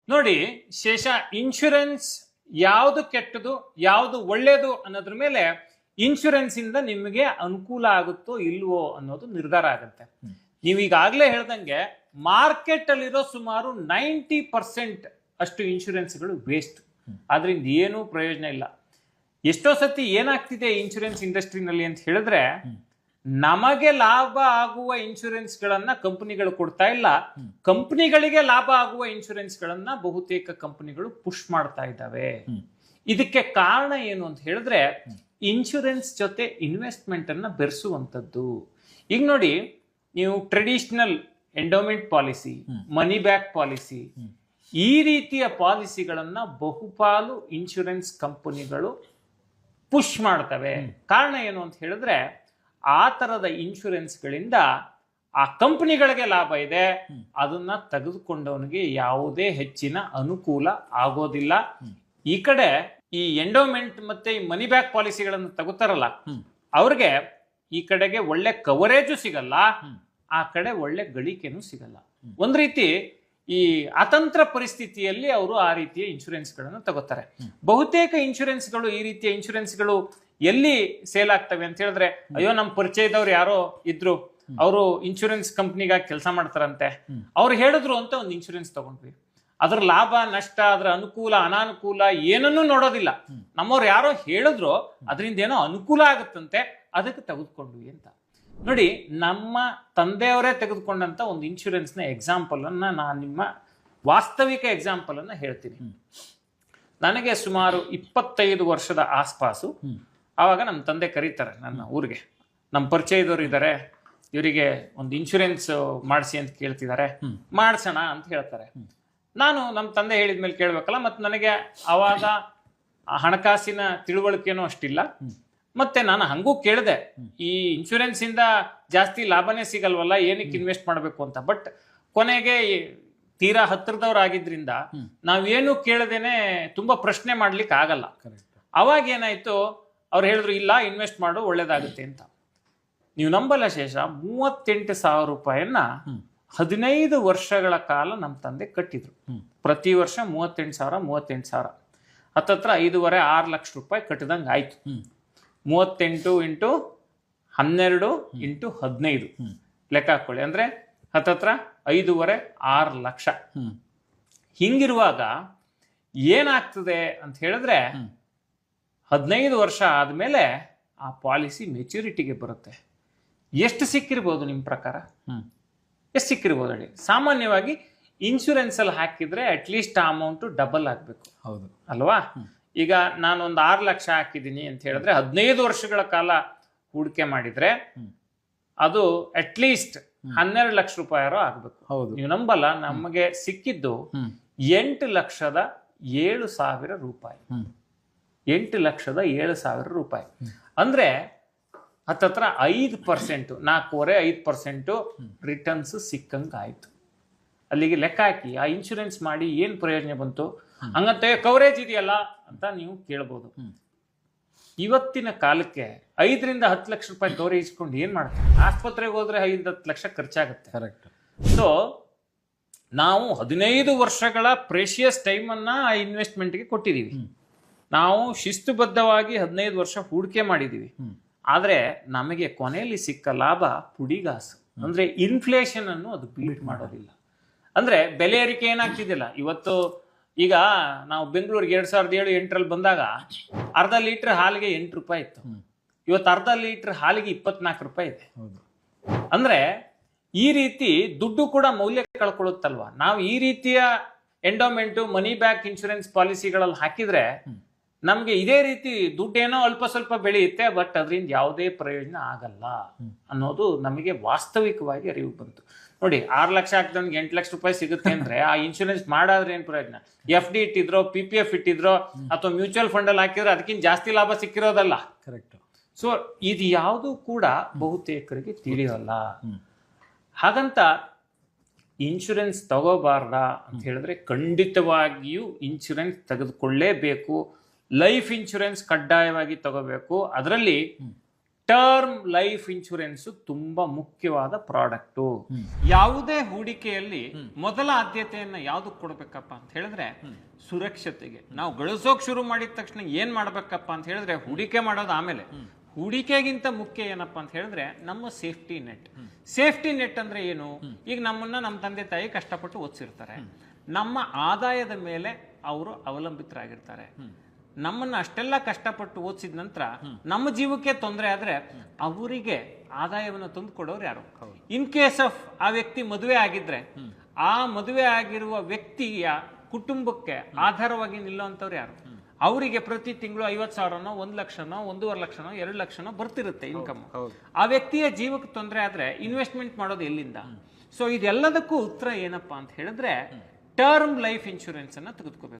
ನೋಡಿ ಶೇಷ, ಇನ್ಶೂರೆನ್ಸ್ ಯಾವುದು ಕೆಟ್ಟದು ಯಾವುದು ಒಳ್ಳೇದು ಅನ್ನೋದ್ರ ಮೇಲೆ ಇನ್ಶೂರೆನ್ಸ್ ಇಂದ ನಿಮಗೆ ಅನುಕೂಲ ಆಗುತ್ತೋ ಇಲ್ವೋ ಅನ್ನೋದು ನಿರ್ಧಾರ ಆಗುತ್ತೆ. ನೀವೀಗಾಗಲೇ ಹೇಳ್ದಂಗೆ ಮಾರ್ಕೆಟ್ ಅಲ್ಲಿರೋ ಸುಮಾರು 90% ಅಷ್ಟು ಇನ್ಶೂರೆನ್ಸ್ಗಳು ವೇಸ್ಟ್. ಅದರಿಂದ ಏನೂ ಪ್ರಯೋಜನ ಇಲ್ಲ. ಎಷ್ಟೋ ಸತಿ ಏನಾಗ್ತಿದೆ ಇನ್ಶೂರೆನ್ಸ್ ಇಂಡಸ್ಟ್ರಿನಲ್ಲಿ ಅಂತ ಹೇಳಿದ್ರೆ, ನಮಗೆ ಲಾಭ ಆಗುವ ಇನ್ಶೂರೆನ್ಸ್ ಗಳನ್ನ ಕಂಪನಿಗಳು ಕೊಡ್ತಾ ಇಲ್ಲ, ಕಂಪನಿಗಳಿಗೆ ಲಾಭ ಆಗುವ ಇನ್ಶೂರೆನ್ಸ್ ಗಳನ್ನ ಬಹುತೇಕ ಕಂಪನಿಗಳು ಪುಷ್ ಮಾಡ್ತಾ ಇದ್ದಾವೆ. ಇದಕ್ಕೆ ಕಾರಣ ಏನು ಅಂತ ಹೇಳಿದ್ರೆ, ಇನ್ಶೂರೆನ್ಸ್ ಜೊತೆ ಇನ್ವೆಸ್ಟ್ಮೆಂಟ್ ಅನ್ನ ಬೆರೆಸುವಂಥದ್ದು. ಈಗ ನೋಡಿ, ನೀವು traditional endowment policy, money back policy, ಈ ರೀತಿಯ ಪಾಲಿಸಿಗಳನ್ನ ಬಹುಪಾಲು ಇನ್ಶೂರೆನ್ಸ್ ಕಂಪನಿಗಳು ಪುಷ್ ಮಾಡ್ತವೆ. ಕಾರಣ ಏನು ಅಂತ ಹೇಳಿದ್ರೆ, ಆ ತರದ ಇನ್ಶೂರೆನ್ಸ್ಗಳಿಂದ ಆ ಕಂಪನಿಗಳಿಗೆ ಲಾಭ ಇದೆ, ಅದನ್ನ ತೆಗೆದುಕೊಂಡವನಿಗೆ ಯಾವುದೇ ಹೆಚ್ಚಿನ ಅನುಕೂಲ ಆಗೋದಿಲ್ಲ. ಈ ಕಡೆ ಈ ಎಂಡೋಮೆಂಟ್ ಮತ್ತೆ ಈ ಮನಿ ಬ್ಯಾಕ್ ಪಾಲಿಸಿಗಳನ್ನು ತಗೋತಾರಲ್ಲ, ಅವ್ರಿಗೆ ಈ ಕಡೆಗೆ ಒಳ್ಳೆ ಕವರೇಜು ಸಿಗಲ್ಲ, ಆ ಕಡೆ ಒಳ್ಳೆ ಗಳಿಕೆನೂ ಸಿಗಲ್ಲ. ಒಂದ್ ರೀತಿ ಈ ಅತಂತ್ರ ಪರಿಸ್ಥಿತಿಯಲ್ಲಿ ಅವರು ಆ ರೀತಿಯ ಇನ್ಶೂರೆನ್ಸ್ ಗಳನ್ನು ತಗೋತಾರೆ. ಬಹುತೇಕ ಇನ್ಶೂರೆನ್ಸ್ಗಳು, ಈ ರೀತಿಯ ಇನ್ಶೂರೆನ್ಸ್ಗಳು ಎಲ್ಲಿ ಸೇಲ್ ಆಗ್ತವೆ ಅಂತ ಹೇಳಿದ್ರೆ, ಅಯ್ಯೋ ನಮ್ಮ ಪರಿಚಯದವ್ರು ಯಾರೋ ಇದ್ರು, ಅವರು ಇನ್ಶೂರೆನ್ಸ್ ಕಂಪ್ನಿಗಾಗಿ ಕೆಲಸ ಮಾಡ್ತಾರಂತೆ, ಅವ್ರು ಹೇಳಿದ್ರು ಅಂತ ಒಂದು ಇನ್ಶೂರೆನ್ಸ್ ತಗೊಂಡ್ವಿ. ಅದ್ರ ಲಾಭ ನಷ್ಟ, ಅದ್ರ ಅನುಕೂಲ ಅನಾನುಕೂಲ ಏನನ್ನೂ ನೋಡೋದಿಲ್ಲ. ನಮ್ಮವ್ರು ಯಾರೋ ಹೇಳಿದ್ರು, ಅದರಿಂದ ಏನೋ ಅನುಕೂಲ ಆಗುತ್ತಂತೆ, ಅದಕ್ಕೆ ತೆಗೆದುಕೊಂಡ್ವಿ ಅಂತ. ನೋಡಿ, ನಮ್ಮ ತಂದೆಯವರೇ ತೆಗೆದುಕೊಂಡಂತ ಒಂದು ಇನ್ಶೂರೆನ್ಸ್ ನ ಎಕ್ಸಾಂಪಲ್ ಅನ್ನ ನಾನು ನಿಮ್ಮ ವಾಸ್ತವಿಕ ಎಕ್ಸಾಂಪಲ್ ಅನ್ನ ಹೇಳ್ತೀನಿ. ನನಗೆ ಸುಮಾರು 25 ವರ್ಷದ ಆಸ್ಪಾಸು, ಆವಾಗ ನಮ್ಮ ತಂದೆ ಕರೀತಾರೆ ನನ್ನ ಊರಿಗೆ, ನಮ್ಮ ಪರಿಚಯದವ್ರು ಇದ್ದಾರೆ, ಇವರಿಗೆ ಒಂದು ಇನ್ಶೂರೆನ್ಸ್ ಮಾಡಿಸಿ ಅಂತ ಕೇಳ್ತಿದ್ದಾರೆ, ಮಾಡ್ಸೋಣ ಅಂತ ಹೇಳ್ತಾರೆ. ನಾನು ನಮ್ಮ ತಂದೆ ಹೇಳಿದ್ಮೇಲೆ ಕೇಳ್ಬೇಕಲ್ಲ, ಮತ್ತು ನನಗೆ ಆವಾಗ ಹಣಕಾಸಿನ ತಿಳುವಳಿಕೆನೂ ಅಷ್ಟಿಲ್ಲ. ಮತ್ತೆ ನಾನು ಹಂಗೂ ಕೇಳಿದೆ, ಈ ಇನ್ಶೂರೆನ್ಸ್ ಇಂದ ಜಾಸ್ತಿ ಲಾಭನೇ ಸಿಗಲ್ವಲ್ಲ, ಏನಕ್ಕೆ ಇನ್ವೆಸ್ಟ್ ಮಾಡಬೇಕು ಅಂತ. ಬಟ್ ಕೊನೆಗೆ ತೀರಾ ಹತ್ತಿರದವ್ರು ಆಗಿದ್ರಿಂದ ನಾವೇನು ಕೇಳದೇನೆ ತುಂಬಾ ಪ್ರಶ್ನೆ ಮಾಡ್ಲಿಕ್ಕೆ ಆಗಲ್ಲ. ಅವಾಗ ಏನಾಯ್ತು, ಅವ್ರು ಹೇಳಿದ್ರು ಇಲ್ಲ ಇನ್ವೆಸ್ಟ್ ಮಾಡು ಒಳ್ಳೇದಾಗುತ್ತೆ ಅಂತ. ನೀವು ನಂಬಲ್ಲ ಶೇಷ, 38,000 ರೂಪಾಯಿಯನ್ನ 15 ವರ್ಷಗಳ ಕಾಲ ನಮ್ಮ ತಂದೆ ಕಟ್ಟಿದ್ರು. ಪ್ರತಿ ವರ್ಷ 38,000 ಹತ್ತತ್ರ 5.5-6 ಲಕ್ಷ ರೂಪಾಯಿ ಕಟ್ಟಿದಂಗೆ ಆಯ್ತು. 38 × 12 × 15 ಲೆಕ್ಕ ಹಾಕೊಳ್ಳಿ, ಅಂದ್ರೆ ಹತ್ತತ್ರ 5.5-6 ಲಕ್ಷ. ಹಿಂಗಿರುವಾಗ ಏನಾಗ್ತದೆ ಅಂತ ಹೇಳಿದ್ರೆ, 15 ವರ್ಷ ಆದ್ಮೇಲೆ ಆ ಪಾಲಿಸಿ ಮೆಚುರಿಟಿಗೆ ಬರುತ್ತೆ. ಎಷ್ಟು ಸಿಕ್ಕಿರ್ಬೋದು ನಿಮ್ಮ ಪ್ರಕಾರ? ಎಷ್ಟು ಸಿಕ್ಕಿರ್ಬೋದು ಹೇಳಿ? ಸಾಮಾನ್ಯವಾಗಿ ಇನ್ಶೂರೆನ್ಸ್ ಅಲ್ಲಿ ಹಾಕಿದ್ರೆ ಅಟ್ಲೀಸ್ಟ್ ಆ ಅಮೌಂಟ್ ಡಬಲ್ ಆಗ್ಬೇಕು, ಹೌದು ಅಲ್ವಾ? ಈಗ ನಾನೊಂದು 6 ಲಕ್ಷ ಹಾಕಿದ್ದೀನಿ ಅಂತ ಹೇಳಿದ್ರೆ 15 ವರ್ಷಗಳ ಕಾಲ ಹೂಡಿಕೆ ಮಾಡಿದ್ರೆ ಅದು ಅಟ್ಲೀಸ್ಟ್ 12 ಲಕ್ಷ ರೂಪಾಯಿ ಆಗ್ಬೇಕು. ಹೌದು, ನೀವು ನಂಬಲ್ಲ, ನಮಗೆ ಸಿಕ್ಕಿದ್ದು 8,07,000 ರೂಪಾಯಿ. 8,07,000 ರೂಪಾಯಿ ಅಂದ್ರೆ ಹತ್ತತ್ರ 5%, 4.5% ರಿಟರ್ನ್ಸ್ ಸಿಕ್ಕಂಗ ಆಯ್ತು. ಅಲ್ಲಿಗೆ ಲೆಕ್ಕ ಹಾಕಿ ಆ ಇನ್ಶೂರೆನ್ಸ್ ಮಾಡಿ ಏನ್ ಪ್ರಯೋಜನ ಬಂತು? ಹಂಗಂತ ಕವರೇಜ್ ಇದೆಯಲ್ಲ ಅಂತ ನೀವು ಕೇಳ್ಬೋದು. ಇವತ್ತಿನ ಕಾಲಕ್ಕೆ 5-10 ಲಕ್ಷ ರೂಪಾಯಿ ಕವರೇಜ್ ಇಸ್ಕೊಂಡು ಏನ್ ಮಾಡ್ತಾರೆ? ಆಸ್ಪತ್ರೆಗೆ ಹೋದ್ರೆ 5-10 ಲಕ್ಷ ಖರ್ಚಾಗುತ್ತೆ. ಕರೆಕ್ಟ್. ಸೊ ನಾವು 15 ವರ್ಷಗಳ ಪ್ರೇಷಿಯಸ್ ಟೈಮ್ ಅನ್ನ ಆ ಇನ್ವೆಸ್ಟ್ಮೆಂಟ್ಗೆ ಕೊಟ್ಟಿದೀವಿ. ನಾವು ಶಿಸ್ತುಬದ್ಧವಾಗಿ 15 ವರ್ಷ ಹೂಡಿಕೆ ಮಾಡಿದೀವಿ. ಆದ್ರೆ ನಮಗೆ ಕೊನೆಯಲ್ಲಿ ಸಿಕ್ಕ ಲಾಭ ಪುಡಿಗಾಸು. ಅಂದ್ರೆ ಇನ್ಫ್ಲೇಷನ್ ಅನ್ನು ಅದು ಬೀಟ್ ಮಾಡೋದಿಲ್ಲ. ಅಂದ್ರೆ ಬೆಲೆ ಏರಿಕೆ ಏನಾಗ್ತಿದ್ದಿಲ್ಲ. ಇವತ್ತು ಈಗ ನಾವು ಬೆಂಗಳೂರಿಗೆ 2007-08 ಬಂದಾಗ ಅರ್ಧ ಲೀಟರ್ ಹಾಲಿಗೆ 8 ರೂಪಾಯಿ ಇತ್ತು. ಇವತ್ತು ಅರ್ಧ ಲೀಟರ್ ಹಾಲಿಗೆ 24 ರೂಪಾಯಿ ಇದೆ. ಅಂದ್ರೆ ಈ ರೀತಿ ದುಡ್ಡು ಕೂಡ ಮೌಲ್ಯ ಕಳ್ಕೊಳ್ಳುತ್ತಲ್ವಾ. ನಾವು ಈ ರೀತಿಯ ಎಂಡೋಮೆಂಟು, ಮನಿ ಬ್ಯಾಕ್ ಇನ್ಶೂರೆನ್ಸ್ ಪಾಲಿಸಿಗಳಲ್ಲಿ ಹಾಕಿದ್ರೆ ನಮ್ಗೆ ಇದೇ ರೀತಿ ದುಡ್ಡೇನೋ ಅಲ್ಪ ಸ್ವಲ್ಪ ಬೆಳೆಯುತ್ತೆ, ಬಟ್ ಅದರಿಂದ ಯಾವುದೇ ಪ್ರಯೋಜನ ಆಗಲ್ಲ ಅನ್ನೋದು ನಮಗೆ ವಾಸ್ತವಿಕವಾಗಿ ಅರಿವು ಬಂತು. ನೋಡಿ, 6 ಲಕ್ಷ ಹಾಕಿದವನಿಗೆ 8 ಲಕ್ಷ ರೂಪಾಯಿ ಸಿಗುತ್ತೆ ಅಂದ್ರೆ ಆ ಇನ್ಶೂರೆನ್ಸ್ ಮಾಡಾದ್ರೆ ಏನ್ ಪ್ರಯೋಜನ? FD ಇಟ್ಟಿದ್ರೋ, PPF ಇಟ್ಟಿದ್ರೋ, ಅಥವಾ ಮ್ಯೂಚುವಲ್ ಫಂಡ್ ಅಲ್ಲಿ ಹಾಕಿದ್ರೆ ಅದಕ್ಕಿಂತ ಜಾಸ್ತಿ ಲಾಭ ಸಿಕ್ಕಿರೋದಲ್ಲ. ಕರೆಕ್ಟ್. ಸೊ ಇದು ಯಾವುದು ಕೂಡ ಬಹುತೇಕರಿಗೆ ತಿಳಿಯೋಲ್ಲ. ಹಾಗಂತ ಇನ್ಶೂರೆನ್ಸ್ ತಗೋಬಾರ್ದ ಅಂತ ಹೇಳಿದ್ರೆ ಖಂಡಿತವಾಗಿಯೂ ಇನ್ಶೂರೆನ್ಸ್ ತೆಗೆದುಕೊಳ್ಳೇಬೇಕು. ಲೈಫ್ ಇನ್ಶೂರೆನ್ಸ್ ಕಡ್ಡಾಯವಾಗಿ ತಗೋಬೇಕು. ಅದರಲ್ಲಿ ಟರ್ಮ್ ಲೈಫ್ ಇನ್ಶೂರೆನ್ಸ್ ತುಂಬಾ ಮುಖ್ಯವಾದ ಪ್ರಾಡಕ್ಟು. ಯಾವುದೇ ಹೂಡಿಕೆಯಲ್ಲಿ ಮೊದಲ ಆದ್ಯತೆಯನ್ನ ಯಾವ್ದಕ್ ಕೊಡ್ಬೇಕಪ್ಪ ಅಂತ ಹೇಳಿದ್ರೆ ಸುರಕ್ಷತೆಗೆ. ನಾವು ಗಳಿಸೋಕ್ ಶುರು ಮಾಡಿದ ತಕ್ಷಣ ಏನ್ ಮಾಡ್ಬೇಕಪ್ಪ ಅಂತ ಹೇಳಿದ್ರೆ ಹೂಡಿಕೆ ಮಾಡೋದು ಆಮೇಲೆ. ಹೂಡಿಕೆಗಿಂತ ಮುಖ್ಯ ಏನಪ್ಪಾ ಅಂತ ಹೇಳಿದ್ರೆ ನಮ್ಮ ಸೇಫ್ಟಿ ನೆಟ್. ಸೇಫ್ಟಿ ನೆಟ್ ಅಂದ್ರೆ ಏನು? ಈಗ ನಮ್ಮನ್ನ ನಮ್ಮ ತಂದೆ ತಾಯಿ ಕಷ್ಟಪಟ್ಟು ಓದಿಸಿರ್ತಾರೆ, ನಮ್ಮ ಆದಾಯದ ಮೇಲೆ ಅವರು ಅವಲಂಬಿತರಾಗಿರ್ತಾರೆ. ನಮ್ಮನ್ನ ಅಷ್ಟೆಲ್ಲ ಕಷ್ಟಪಟ್ಟು ಓದಿಸಿದ ನಂತರ ನಮ್ಮ ಜೀವಕ್ಕೆ ತೊಂದರೆ ಆದ್ರೆ ಅವರಿಗೆ ಆದಾಯವನ್ನು ತಂದು ಕೊಡೋರು ಯಾರು? ಇನ್ ಕೇಸ್ ಆಫ್ ಆ ವ್ಯಕ್ತಿ ಮದುವೆ ಆಗಿದ್ರೆ ಆ ಮದುವೆ ಆಗಿರುವ ವ್ಯಕ್ತಿಯ ಕುಟುಂಬಕ್ಕೆ ಆಧಾರವಾಗಿ ನಿಲ್ಲುವಂತವ್ರು ಯಾರು? ಅವರಿಗೆ ಪ್ರತಿ ತಿಂಗಳು 50,000ನೋ 1 ಲಕ್ಷನೋ 1.5 ಲಕ್ಷನೋ 2 ಲಕ್ಷನೋ ಬರ್ತಿರುತ್ತೆ ಇನ್ಕಮ್. ಆ ವ್ಯಕ್ತಿಯ ಜೀವಕ್ಕೆ ತೊಂದರೆ ಆದ್ರೆ ಇನ್ವೆಸ್ಟ್ಮೆಂಟ್ ಮಾಡೋದು ಎಲ್ಲಿಂದ? ಸೊ ಇದೆಲ್ಲದಕ್ಕೂ ಉತ್ತರ ಏನಪ್ಪಾ ಅಂತ ಹೇಳಿದ್ರೆ ಟರ್ಮ್ ಲೈಫ್ ಇನ್ಶೂರೆನ್ಸ್ ಅನ್ನ ತೆಗೆದುಕೋಬೇಕು.